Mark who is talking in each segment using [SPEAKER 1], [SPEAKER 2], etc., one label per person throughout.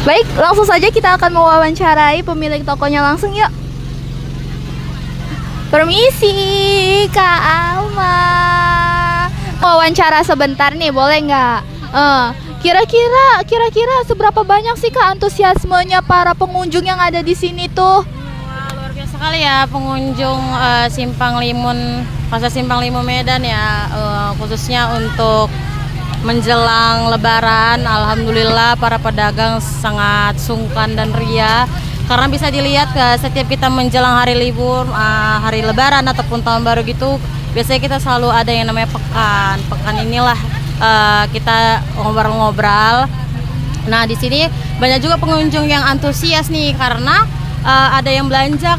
[SPEAKER 1] Baik, langsung saja kita akan mewawancarai pemilik tokonya langsung yuk. Permisi, Kak Alma. Wawancara sebentar nih, boleh nggak? Kira-kira seberapa banyak sih Kak antusiasmenya para pengunjung yang ada di sini tuh?
[SPEAKER 2] Wah, luar biasa sekali ya pengunjung Simpang Limun, Pasar Simpang Limun Medan ya, khususnya untuk menjelang Lebaran. Alhamdulillah para pedagang sangat sungkan dan ria karena bisa dilihat setiap kita menjelang hari libur, hari Lebaran ataupun tahun baru gitu, biasanya kita selalu ada yang namanya pekan inilah kita ngobrol-ngobrol. Nah, di sini banyak juga pengunjung yang antusias nih karena ada yang belanja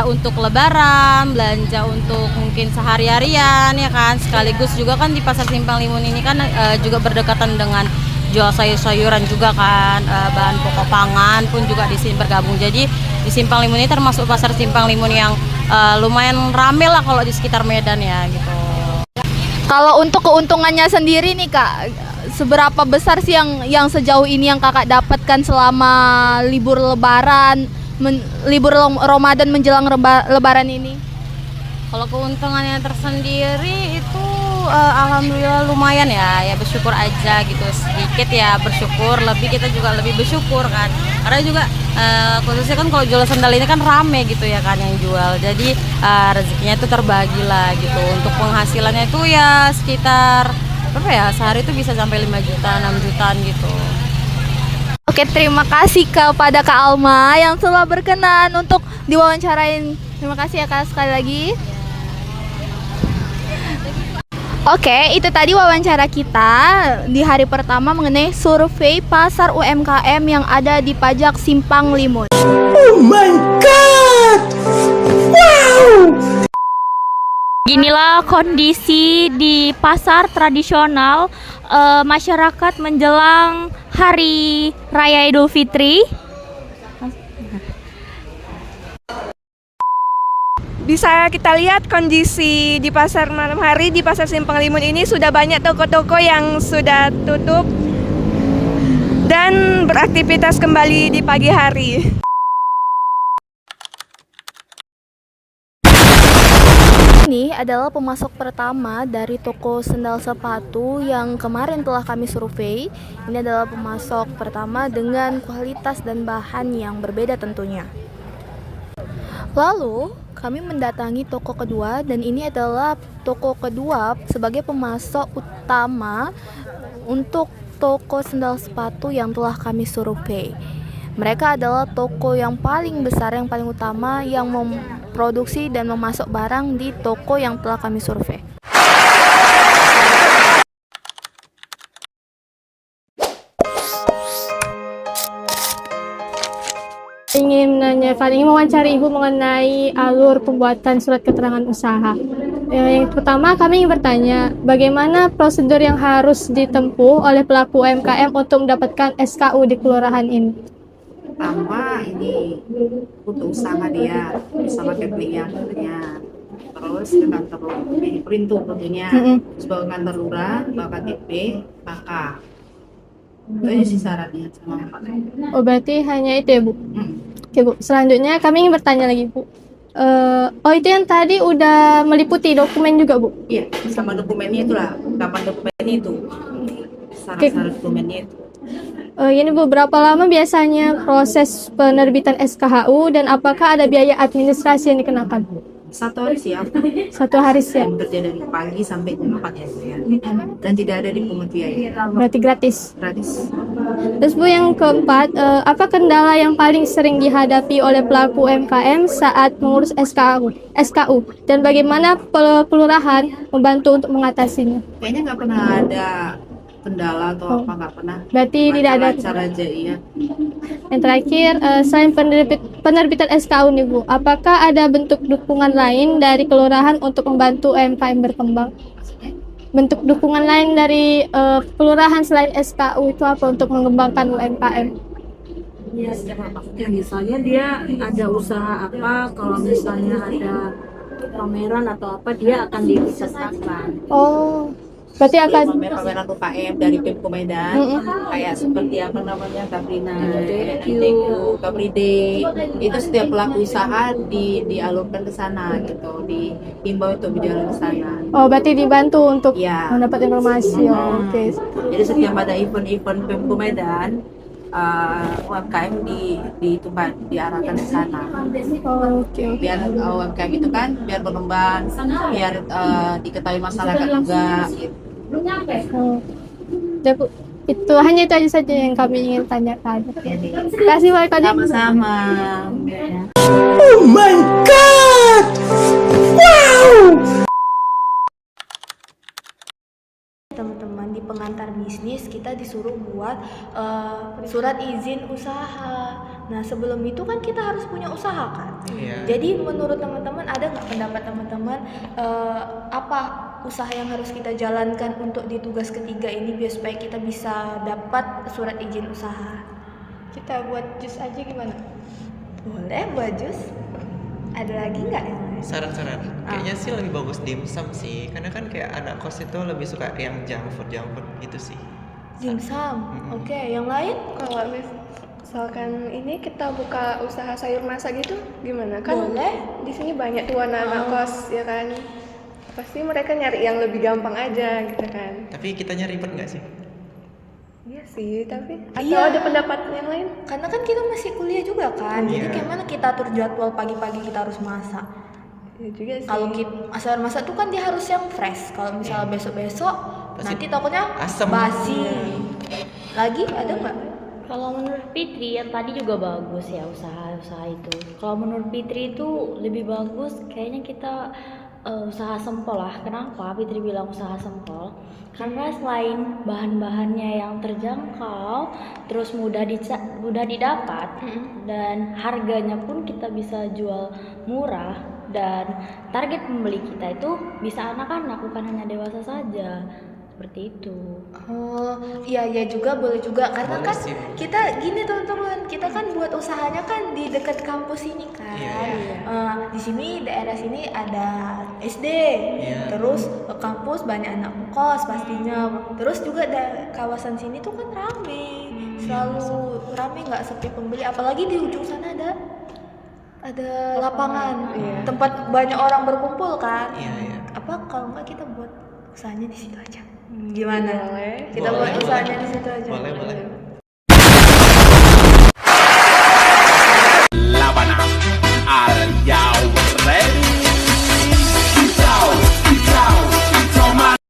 [SPEAKER 2] untuk Lebaran, belanja untuk mungkin sehari-harian ya kan. Sekaligus juga kan di Pasar Simpang Limun ini kan juga berdekatan dengan jual sayur-sayuran juga kan, bahan pokok pangan pun juga di sini bergabung. Jadi di Simpang Limun ini termasuk Pasar Simpang Limun yang lumayan rame lah kalau di sekitar Medan ya gitu.
[SPEAKER 1] Kalau untuk keuntungannya sendiri nih Kak, seberapa besar sih yang sejauh ini yang Kakak dapatkan selama libur Lebaran, libur Ramadan menjelang Lebaran ini?
[SPEAKER 2] Kalau keuntungannya tersendiri itu alhamdulillah lumayan ya bersyukur aja gitu, sedikit ya bersyukur, lebih kita juga lebih bersyukur kan, karena juga khususnya kan kalau jual sandal ini kan rame gitu ya kan yang jual, jadi rezekinya itu terbagi lah gitu. Untuk penghasilannya itu ya sekitar berapa ya, sehari itu bisa sampai 5 juta 6 jutaan gitu.
[SPEAKER 1] Oke, terima kasih kepada Kak Alma yang telah berkenan untuk diwawancarain. Terima kasih ya Kak sekali lagi. Oke, itu tadi wawancara kita di hari pertama mengenai survei pasar UMKM yang ada di Pajak Simpang Limun.
[SPEAKER 3] Oh my god! Wow!
[SPEAKER 4] Inilah kondisi di pasar tradisional masyarakat menjelang Hari Raya Idul Fitri.
[SPEAKER 5] Bisa kita lihat kondisi di pasar malam hari di Pasar Simpang Limun ini sudah banyak toko-toko yang sudah tutup dan beraktivitas kembali di pagi hari.
[SPEAKER 1] Ini adalah pemasok pertama dari toko sendal sepatu yang kemarin telah kami survei. Ini adalah pemasok pertama dengan kualitas dan bahan yang berbeda tentunya. Lalu kami mendatangi toko kedua dan ini adalah toko kedua sebagai pemasok utama untuk toko sendal sepatu yang telah kami survei. Mereka adalah toko yang paling besar, yang paling utama yang memproduksi dan memasok barang di toko yang telah kami survei.
[SPEAKER 6] Ingin mewawancari Ibu mengenai alur pembuatan surat keterangan usaha. Yang pertama, kami ingin bertanya, bagaimana prosedur yang harus ditempuh oleh pelaku UMKM untuk mendapatkan SKU di kelurahan ini?
[SPEAKER 7] Pertama, ini untuk usaha dia bersama Kepling tentunya. Terus ke kantor Perintu tentunya, sebagai kantor lurah, bapak KTP, KK. Itu aja sih syaratnya sama Pak.
[SPEAKER 6] Oh, berarti hanya itu ya Bu? Oke Bu, selanjutnya kami ingin bertanya lagi Bu. Itu yang tadi udah meliputi dokumen juga Bu?
[SPEAKER 7] Iya, sama dokumennya itulah, kapan dokumennya itu, syarat-syarat dokumennya itu.
[SPEAKER 6] Ini Bu, berapa lama biasanya proses penerbitan SKHU dan apakah ada biaya administrasi yang dikenakan?
[SPEAKER 7] 1 hari siap.
[SPEAKER 6] 1 hari siap.
[SPEAKER 7] Kerja dari pagi sampai jam 4 ya. Dan tidak ada dipungut biaya.
[SPEAKER 6] Berarti gratis.
[SPEAKER 7] Gratis.
[SPEAKER 6] Terus Bu, yang keempat, apa kendala yang paling sering dihadapi oleh pelaku UMKM saat mengurus SKU dan bagaimana kelurahan membantu untuk mengatasinya?
[SPEAKER 7] Kayaknya nggak pernah ada kendala atau apa, nggak pernah.
[SPEAKER 6] Berarti tidak ada.
[SPEAKER 7] Lancar aja, iya.
[SPEAKER 6] Yang terakhir, selain penerbitan SKU nih Bu, apakah ada bentuk dukungan lain dari kelurahan untuk membantu UMKM berkembang? Bentuk dukungan lain dari kelurahan selain SKU itu apa untuk mengembangkan UMKM?
[SPEAKER 8] Ya, misalnya dia ada usaha apa, kalau misalnya ada pameran atau apa, dia akan diikutsertakan.
[SPEAKER 6] Oh, Berarti akan
[SPEAKER 7] pameran UKM dari Pemko Medan, kayak seperti apa namanya Kaprina, Kapride, itu setiap pelaku usaha dialurkan ke sana gitu, dihimbau untuk berjalan ke sana.
[SPEAKER 6] berarti dibantu untuk
[SPEAKER 7] Ya.
[SPEAKER 6] mendapat informasi. Oke.
[SPEAKER 7] Jadi setiap ada event-event Pemko Medan, UMKM diarahkan ke sana.
[SPEAKER 6] Oke.
[SPEAKER 7] Biar UMKM itu kan biar berkembang, biar diketahui masyarakat juga. Gitu.
[SPEAKER 6] Itu hanya itu aja saja yang kami ingin tanyakan. Terima kasih Pak Kadip.
[SPEAKER 7] Sama-sama.
[SPEAKER 3] Oh my god! Wow!
[SPEAKER 1] Teman-teman, di pengantar bisnis kita disuruh buat surat izin usaha. Nah, sebelum itu kan kita harus punya usaha kan. Jadi menurut teman-teman ada nggak pendapat teman-teman apa usaha yang harus kita jalankan untuk di tugas ketiga ini biar supaya kita bisa dapat surat izin usaha?
[SPEAKER 5] Kita buat jus aja gimana?
[SPEAKER 1] Boleh buat jus. Ada lagi nggak yang lain?
[SPEAKER 9] Saran-saran, kayaknya sih lebih bagus dimsum sih, karena kan kayak anak kos itu lebih suka yang junk food gitu sih.
[SPEAKER 1] Dimsum. Oke, yang lain?
[SPEAKER 5] Kalau misalkan ini kita buka usaha sayur masak gitu gimana? Kan
[SPEAKER 1] Boleh.
[SPEAKER 5] di sini banyak tuh anak-anak kos ya kan. Pasti mereka nyari yang lebih gampang aja gitu kan.
[SPEAKER 9] Tapi kitanya ribet nggak sih?
[SPEAKER 5] Iya sih, tapi atau
[SPEAKER 1] Iya.
[SPEAKER 5] ada pendapat yang lain?
[SPEAKER 1] Karena kan kita masih kuliah juga kan. Jadi
[SPEAKER 9] Iya.
[SPEAKER 1] kayak mana kita atur jadwal pagi-pagi kita harus masak.
[SPEAKER 5] Ya juga sih.
[SPEAKER 1] Kalau kita sayur masak tuh kan dia harus yang fresh. Kalau misalnya besok-besok
[SPEAKER 9] Pasti
[SPEAKER 1] nanti takutnya
[SPEAKER 9] asem.
[SPEAKER 1] basi. Lagi ada nggak?
[SPEAKER 4] Kalau menurut Fitri yang tadi juga bagus ya usaha-usaha itu. Kalau menurut Fitri itu lebih bagus kayaknya kita usaha sempol lah. Kenapa Fitri bilang usaha sempol? Karena selain bahan-bahannya yang terjangkau, terus mudah didapat dan harganya pun kita bisa jual murah dan target pembeli kita itu bisa anak-anak bukan hanya dewasa saja. Seperti itu.
[SPEAKER 1] Oh iya juga boleh juga karena
[SPEAKER 9] Boleh
[SPEAKER 1] kan
[SPEAKER 9] sih.
[SPEAKER 1] kita gini teman-teman, kita kan buat usahanya kan di dekat kampus ini kan.
[SPEAKER 9] Iya.
[SPEAKER 1] Di sini daerah sini ada SD,
[SPEAKER 9] Iya.
[SPEAKER 1] terus kampus banyak anak kos pastinya. Terus juga kawasan sini tuh kan rame, selalu rame nggak sepi pembeli. Apalagi di ujung sana ada lapangan, tempat banyak orang berkumpul kan.
[SPEAKER 9] Iya.
[SPEAKER 1] Apa kalau nggak kita buat usahanya di situ aja? Gimana?
[SPEAKER 5] Boleh.
[SPEAKER 1] Kita
[SPEAKER 9] Boleh,
[SPEAKER 1] buat usahanya
[SPEAKER 9] boleh.
[SPEAKER 1] di situ aja.
[SPEAKER 9] Boleh.